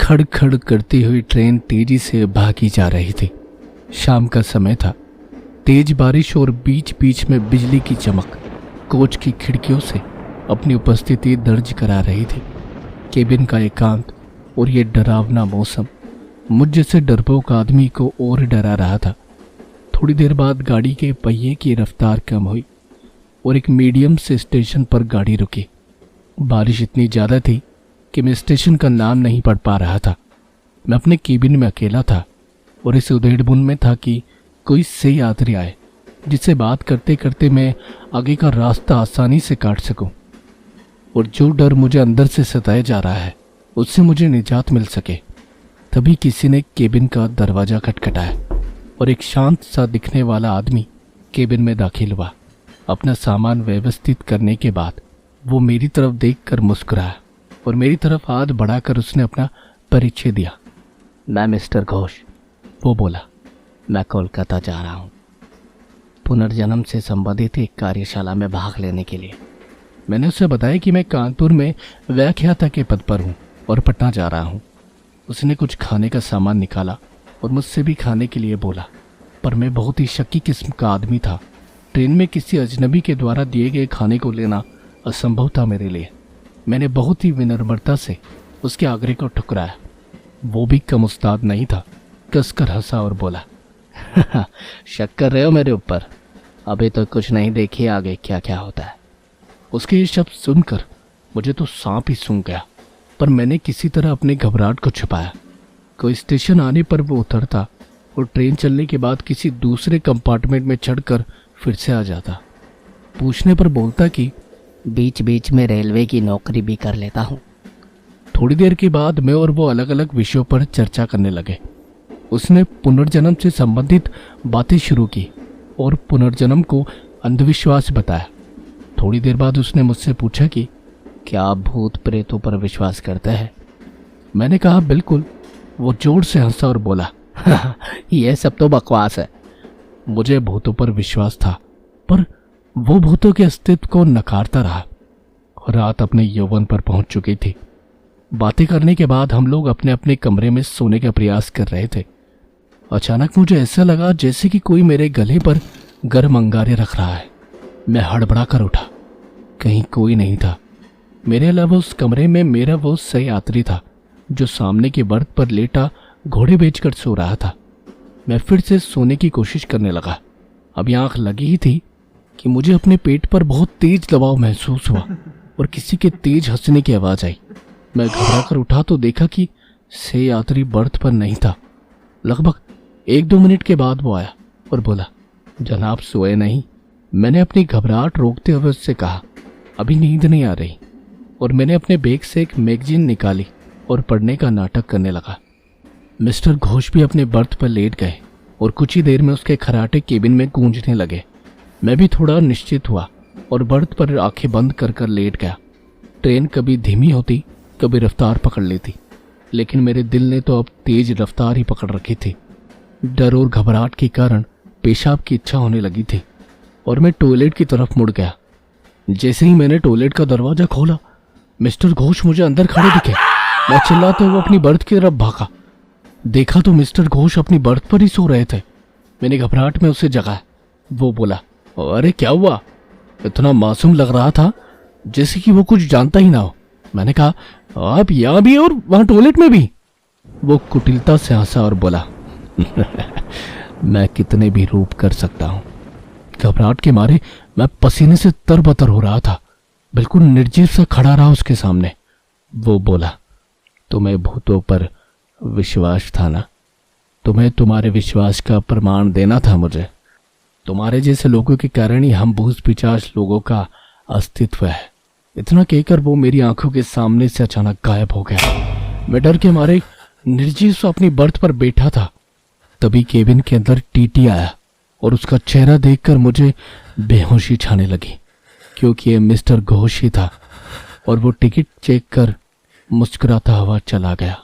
खड़ खड़ करती हुई ट्रेन तेजी से भागी जा रही थी। शाम का समय था। तेज बारिश और बीच बीच में बिजली की चमक कोच की खिड़कियों से अपनी उपस्थिति दर्ज करा रही थी। केबिन का एकांत और ये डरावना मौसम मुझ जैसे डरपोक आदमी को और डरा रहा था। थोड़ी देर बाद गाड़ी के पहिए की रफ्तार कम हुई और एक मीडियम से स्टेशन पर गाड़ी रुकी। बारिश इतनी ज़्यादा थी कि मैं स्टेशन का नाम नहीं पढ़ पा रहा था। मैं अपने केबिन में अकेला था और इस उधेड़बुन में था कि कोई से यात्री आए जिससे बात करते करते मैं आगे का रास्ता आसानी से काट सकूं, और जो डर मुझे अंदर से सताया जा रहा है उससे मुझे निजात मिल सके। तभी किसी ने केबिन का दरवाज़ा खटखटाया और एक शांत सा दिखने वाला आदमी केबिन में दाखिल हुआ। अपना सामान व्यवस्थित करने के बाद वो मेरी तरफ देखकर मुस्कुराया और मेरी तरफ हाथ बढ़ाकर उसने अपना परिचय दिया। मैं मिस्टर घोष, वो बोला। मैं कोलकाता जा रहा हूँ, पुनर्जन्म से संबंधित एक कार्यशाला में भाग लेने के लिए। मैंने उसे बताया कि मैं कानपुर में व्याख्याता के पद पर हूँ और पटना जा रहा हूँ। उसने कुछ खाने का सामान निकाला और मुझसे भी खाने के लिए बोला, पर मैं बहुत ही शक्की किस्म का आदमी था। ट्रेन में किसी अजनबी के द्वारा दिए गए खाने को लेना असंभव था मेरे लिए। मैंने बहुत ही विनम्रता से उसके आग्रह को ठुकराया। वो भी कम उस्ताद नहीं था, कसकर हंसा और बोला, शक कर रहे हो मेरे ऊपर? अभी तो कुछ नहीं देखी आगे क्या क्या होता है। उसके ये शब्द सुनकर मुझे तो सांप ही सूंघ गया, पर मैंने किसी तरह अपने घबराहट को छुपाया। कोई स्टेशन आने पर वो उतरता और ट्रेन चलने के बाद किसी दूसरे कंपार्टमेंट में चढ़कर फिर से आ जाता। पूछने पर बोलता कि बीच बीच में रेलवे की नौकरी भी कर लेता हूँ। थोड़ी देर के बाद मैं और वो अलग अलग विषयों पर चर्चा करने लगे। उसने पुनर्जन्म से संबंधित बातें शुरू की और पुनर्जन्म को अंधविश्वास बताया। थोड़ी देर बाद उसने मुझसे पूछा कि क्या आप भूत प्रेतों पर विश्वास करते हैं? मैंने कहा बिल्कुल। वो जोर से हंसा और बोला, यह सब तो बकवास है। मुझे भूतों पर विश्वास था, पर वो भूतों के अस्तित्व को नकारता रहा। रात अपने यौवन पर पहुंच चुकी थी। बातें करने के बाद हम लोग अपने अपने कमरे में सोने का प्रयास कर रहे थे। अचानक मुझे ऐसा लगा जैसे कि कोई मेरे गले पर गर्म अंगारे रख रहा है। मैं हड़बड़ा कर उठा। कहीं कोई नहीं था। मेरे अलावा उस कमरे में मेरा वो सह यात्री था जो सामने के बर्थ पर लेटा घोड़े बेचकर सो रहा था। मैं फिर से सोने की कोशिश करने लगा। अभी आंख लगी ही थी कि मुझे अपने पेट पर बहुत तेज दबाव महसूस हुआ और किसी के तेज हंसने की आवाज़ आई। मैं घबरा कर उठा तो देखा कि सह यात्री बर्थ पर नहीं था। लगभग 1-2 मिनट के बाद वो आया और बोला, जनाब सोए नहीं? मैंने अपनी घबराहट रोकते हुए उससे कहा, अभी नींद नहीं आ रही, और मैंने अपने बैग से एक मैगजीन निकाली और पढ़ने का नाटक करने लगा। मिस्टर घोष भी अपने बर्थ पर लेट गए और कुछ ही देर में उसके खराटे केबिन में गूंजने लगे। मैं भी थोड़ा निश्चित हुआ और बर्थ पर आंखें बंद कर कर लेट गया। ट्रेन कभी धीमी होती, कभी रफ्तार पकड़ लेती, लेकिन मेरे दिल ने तो अब तेज रफ्तार ही पकड़ रखी थी। डर और घबराहट के कारण पेशाब की इच्छा होने लगी थी और मैं टॉयलेट की तरफ मुड़ गया। जैसे ही मैंने टॉयलेट का दरवाजा खोला, मिस्टर घोष मुझे अंदर खड़े दिखे। मैं चिल्लाते हुए अपनी बर्थ की तरफ भागा। देखा तो मिस्टर घोष अपनी बर्थ पर ही सो रहे थे। मैंने घबराहट में उसे जगाया। वो बोला, अरे क्या हुआ? इतना मासूम लग रहा था जैसे कि वो कुछ जानता ही ना हो। मैंने कहा, आप यहाँ भी और वहां टॉयलेट में भी? वो कुटिलता से हंसा और बोला, मैं कितने भी रूप कर सकता हूँ। घबराहट के मारे मैं पसीने से तरबतर हो रहा था। बिल्कुल निर्जीव सा खड़ा रहा उसके सामने। वो बोला, तुम्हें भूतों पर विश्वास था ना? तुम्हें तुम्हारे विश्वास का प्रमाण देना था मुझे। तुम्हारे जैसे लोगों के कारण ही हम भूत पिशाच लोगों का अस्तित्व है। इतना कहकर वो मेरी आंखों के सामने से अचानक गायब हो गया। मैं डर के मारे निर्जीव सा अपनी बर्थ पर बैठा था। तभी केबिन के अंदर टीटी आया और उसका चेहरा देखकर मुझे बेहोशी छाने लगी, क्योंकि ये मिस्टर घोष ही था, और वो टिकट चेक कर मुस्कुराता हुआ चला गया।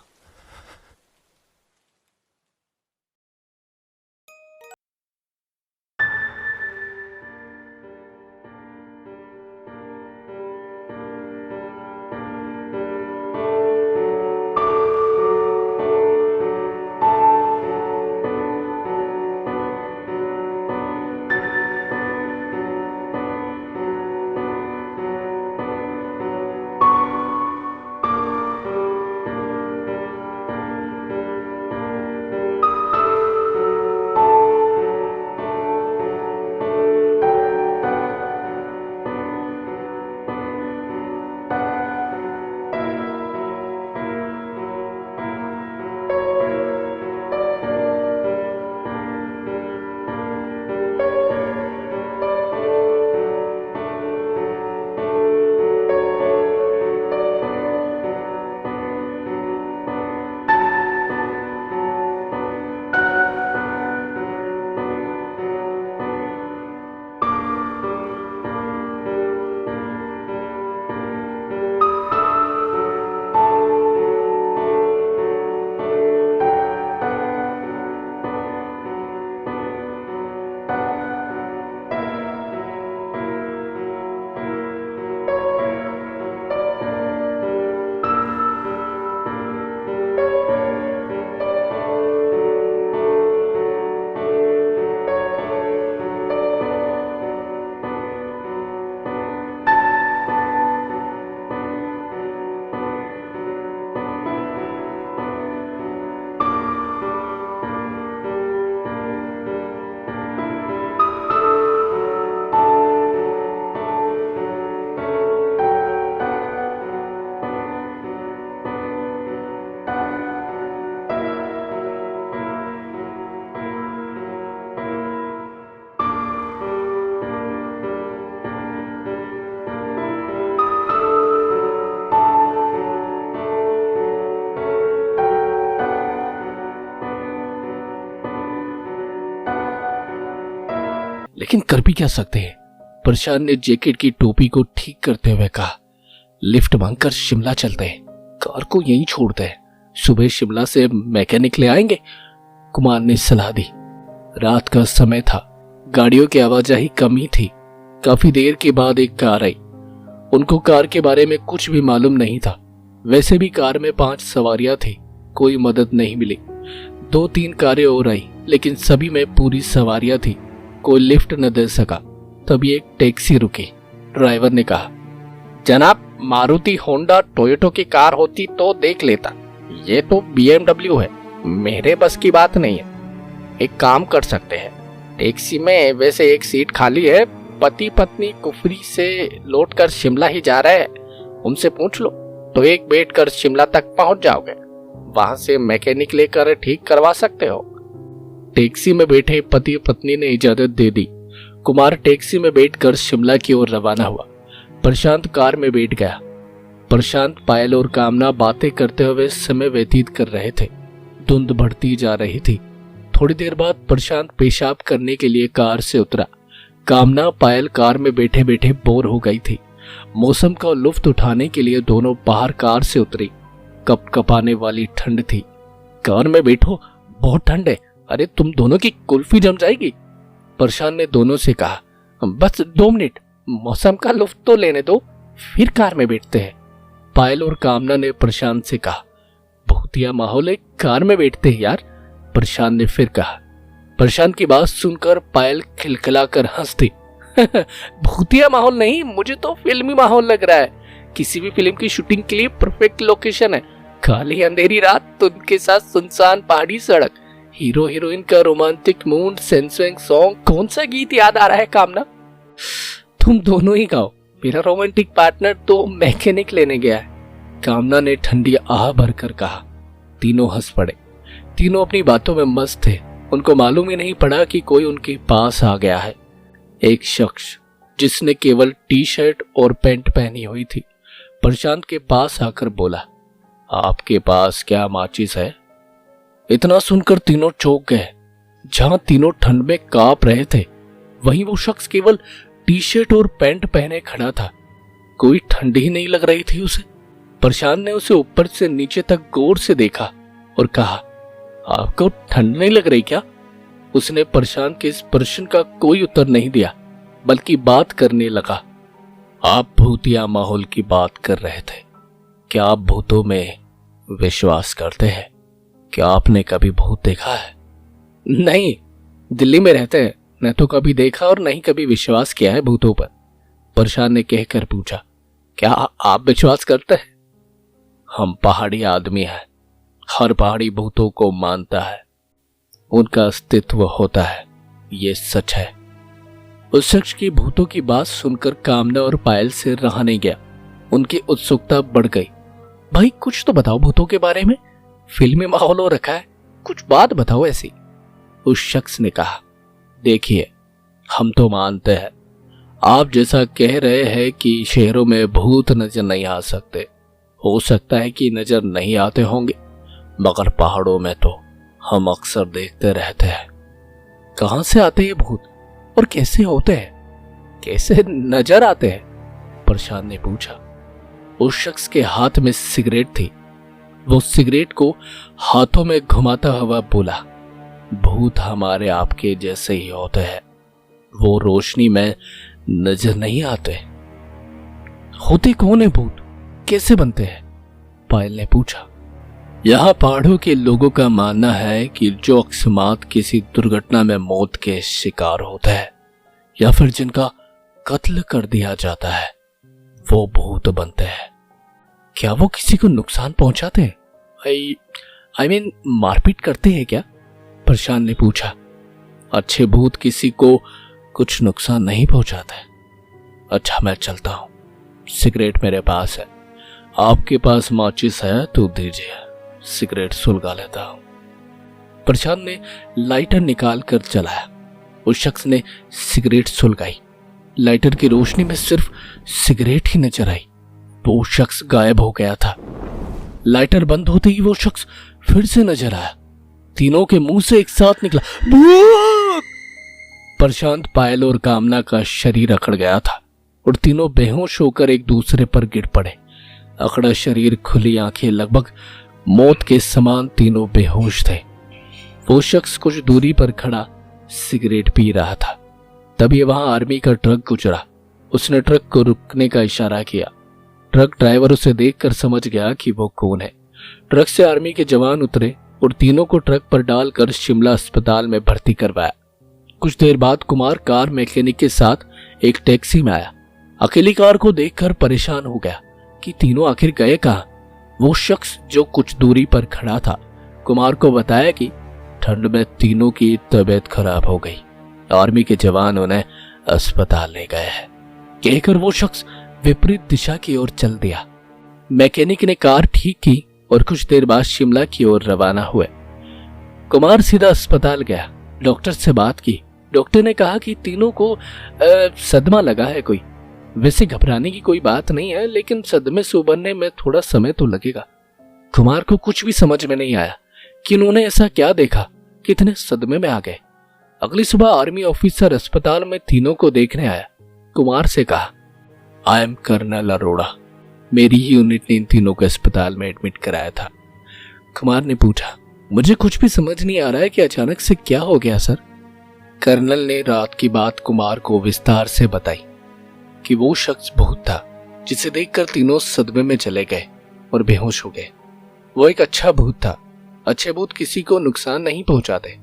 लेकिन कर भी क्या सकते हैं। प्रशांत ने जैकेट की टोपी को ठीक करते हुए कहा, लिफ्ट मांगकर शिमला चलते हैं, कार को यहीं छोड़ते हैं, सुबह शिमला से मैकेनिक ले आएंगे, कुमार ने सलाह दी। रात का समय था, गाड़ियों की आवाजाही कम ही थी। काफी देर के बाद एक कार आई। उनको कार के बारे में कुछ भी मालूम नहीं था। वैसे भी कार में 5 सवारियां थी, कोई मदद नहीं मिली। 2-3 कारें और आई, लेकिन सभी में पूरी सवारियां थी, कोई लिफ्ट न दे सका। तभी एक टैक्सी रुकी। ड्राइवर ने कहा, जनाब, मारुति होंडा टोयोटो की कार होती तो देख लेता, ये तो BMW है, मेरे बस की बात नहीं है। एक काम कर सकते हैं, टैक्सी में वैसे एक सीट खाली है, पति पत्नी कुफरी से लौट कर शिमला ही जा रहे हैं, उनसे पूछ लो तो एक बैठ कर शिमला तक पहुंच जाओगे, वहां से मैकेनिक लेकर ठीक करवा सकते हो। टैक्सी में बैठे पति पत्नी ने इजाजत दे दी। कुमार टैक्सी में बैठकर शिमला की ओर रवाना हुआ। प्रशांत कार में बैठ गया। प्रशांत, पायल और कामना बातें करते हुए समय व्यतीत कर रहे थे। धुंध बढ़ती जा रही थी। थोड़ी देर बाद प्रशांत पेशाब करने के लिए कार से उतरा। कामना, पायल कार में बैठे बैठे बोर हो गई थी। मौसम का लुत्फ उठाने के लिए दोनों बाहर कार से उतरी। कपकपाने वाली ठंड थी। कार में बैठो, बहुत ठंड है, अरे तुम दोनों की कुल्फी जम जाएगी। प्रशांत ने दोनों से कहा, बस 2 मिनट, मौसम का लुत्फ तो लेने दो, फिर कार में बैठते हैं। पायल और कामना ने प्रशांत से कहा, भूतिया माहौल है, कार में बैठते हैं यार। प्रशांत ने फिर कहा। प्रशांत की बात सुनकर पायल खिलखिलाकर हंस दी। भूतिया माहौल नहीं, मुझे तो फिल्मी माहौल लग रहा है। किसी भी फिल्म की शूटिंग के लिए परफेक्ट लोकेशन है। काली अंधेरी रात, उनके साथ सुनसान पहाड़ी सड़क, हीरो हीरोइन का रोमांटिक मूड, सेंसुइंग सॉन्ग। कौन सा गीत याद आ रहा है कामना? तुम दोनों ही गाओ, मेरा रोमांटिक पार्टनर तो मैकेनिक लेने गया है। कामना ने ठंडी आह भरकर कहा। तीनों हंस पड़े। तीनों अपनी बातों में मस्त थे। उनको मालूम ही नहीं पड़ा कि कोई उनके पास आ गया है। एक शख्स जिसने केवल टी-शर्ट और पैंट पहनी हुई थी, प्रशांत के पास आकर बोला, आपके पास क्या माचिस है? इतना सुनकर तीनों चौंक गए। जहां तीनों ठंड में कांप रहे थे, वहीं वो शख्स केवल टी-शर्ट और पैंट पहने खड़ा था। कोई ठंड ही नहीं लग रही थी उसे। प्रशांत ने उसे ऊपर से नीचे तक गौर से देखा और कहा, आपको ठंड नहीं लग रही क्या? उसने प्रशांत के इस प्रश्न का कोई उत्तर नहीं दिया, बल्कि बात करने लगा। आप भूतिया माहौल की बात कर रहे थे। क्या आप भूतों में विश्वास करते हैं? क्या आपने कभी भूत देखा है? नहीं, दिल्ली में रहते हैं, न तो कभी देखा और नहीं कभी विश्वास किया है भूतों पर। प्रशांत ने कहकर पूछा, क्या आप विश्वास करते हैं? हम पहाड़ी आदमी हैं, हर पहाड़ी भूतों को मानता है, उनका अस्तित्व होता है, ये सच है। उस शख्स की भूतों की बात सुनकर कामना और पायल से रहा नहीं गया। उनकी उत्सुकता बढ़ गई। भाई कुछ तो बताओ भूतों के बारे में, फिल्मी माहौल हो रखा है, कुछ बात बताओ ऐसी। उस शख्स ने कहा, देखिए, हम तो मानते हैं, आप जैसा कह रहे हैं कि शहरों में भूत नजर नहीं आ सकते, हो सकता है कि नजर नहीं आते होंगे, मगर पहाड़ों में तो हम अक्सर देखते रहते हैं। कहां से आते हैं भूत और कैसे होते हैं, कैसे नजर आते हैं? प्रशांत ने पूछा। उस शख्स के हाथ में सिगरेट थी। वो सिगरेट को हाथों में घुमाता हुआ बोला, भूत हमारे आपके जैसे ही होते हैं, वो रोशनी में नजर नहीं आते। होते कौन है भूत, कैसे बनते हैं? पायल ने पूछा। यहाँ पहाड़ों के लोगों का मानना है कि जो अकस्मात किसी दुर्घटना में मौत के शिकार होते हैं या फिर जिनका कत्ल कर दिया जाता है, वो भूत बनते हैं। क्या वो किसी को नुकसान पहुंचाते हैं? आई मीन मारपीट करते हैं क्या? प्रशांत ने पूछा। अच्छे भूत किसी को कुछ नुकसान नहीं पहुंचाते। अच्छा, मैं चलता हूं, सिगरेट मेरे पास है, आपके पास माचिस है तो दीजिए, सिगरेट सुलगा लेता हूं। प्रशांत ने लाइटर निकाल कर जलाया। उस शख्स ने सिगरेट सुलगाई। लाइटर की रोशनी में सिर्फ सिगरेट ही नजर आई तो वो शख्स गायब हो गया था। लाइटर बंद होते ही वो शख्स फिर से नजर आया। तीनों के मुंह से एक साथ निकला, भूत! प्रशांत, पायल और कामना का शरीर अकड़ गया था और तीनों बेहोश होकर एक दूसरे पर गिर पड़े। अकड़ा शरीर, खुली आंखें, लगभग मौत के समान तीनों बेहोश थे। वो शख्स कुछ दूरी पर खड़ा सिगरेट पी रहा था। तभी वहां आर्मी का ट्रक गुजरा। उसने ट्रक को रुकने का इशारा किया। ट्रक ड्राइवर उसे देखकर समझ गया कि वो कौन है। ट्रक से आर्मी के जवान उतरे और तीनों को ट्रक पर डालकर शिमला अस्पताल में भर्ती करवाया। कुछ देर बाद कुमार कार मैकेनिक के साथ एक टैक्सी में आया। अकेली कार को देखकर परेशान हो गया कि तीनों आखिर गए कहां। वो शख्स जो कुछ दूरी पर खड़ा था कुमार को बताया कि ठंड में तीनों की तबीयत खराब हो गई, आर्मी के जवान उन्हें अस्पताल ले गए हैं। कहकर वो शख्स विपरीत दिशा की ओर चल दिया। मैकेनिक ने कार ठीक की और कुछ देर बाद शिमला की ओर रवाना हुए। कुमार सीधा अस्पताल गया, डॉक्टर से बात की। डॉक्टर ने कहा कि तीनों को सदमा लगा है कोई। वैसे घबराने की कोई बात नहीं है, लेकिन सदमे से उबरने में थोड़ा समय तो लगेगा। कुमार को कुछ भी समझ में नहीं आया कि उन्होंने ऐसा क्या देखा, कितने सदमे में आ गए। अगली सुबह आर्मी ऑफिसर अस्पताल में तीनों को देखने आया। कुमार से कहा, आई एम कर्नल अरोड़ा, मेरी ही यूनिट ने इन तीनों को अस्पताल में एडमिट कराया था। कुमार ने पूछा, मुझे कुछ भी समझ नहीं आ रहा है कि अचानक से क्या हो गया सर। कर्नल ने रात की बात कुमार को विस्तार से बताई कि वो शख्स भूत था जिसे देखकर तीनों सदमे में चले गए और बेहोश हो गए। वो एक अच्छा भूत था। अच्छे भूत किसी को नुकसान नहीं पहुंचाते।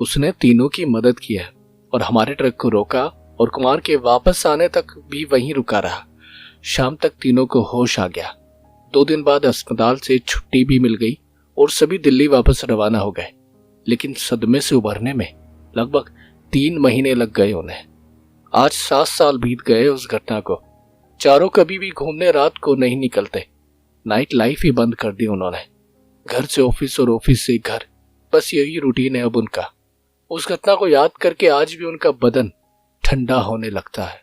उसने तीनों की मदद की है और हमारे ट्रक को रोका और कुमार के वापस आने तक भी वहीं रुका रहा। शाम तक तीनों को होश आ गया। 2 दिन बाद अस्पताल से छुट्टी भी मिल गई और सभी दिल्ली वापस रवाना हो गए। लेकिन सदमे से उभरने में लगभग 3 महीने लग गए उन्हें। आज 7 साल बीत गए उस घटना को। चारों कभी भी घूमने रात को नहीं निकलते। नाइट लाइफ ही बंद कर दी उन्होंने। घर से ऑफिस और ऑफिस से घर, बस यही रूटीन है अब उनका। उस घटना को याद करके आज भी उनका बदन ठंडा होने लगता है।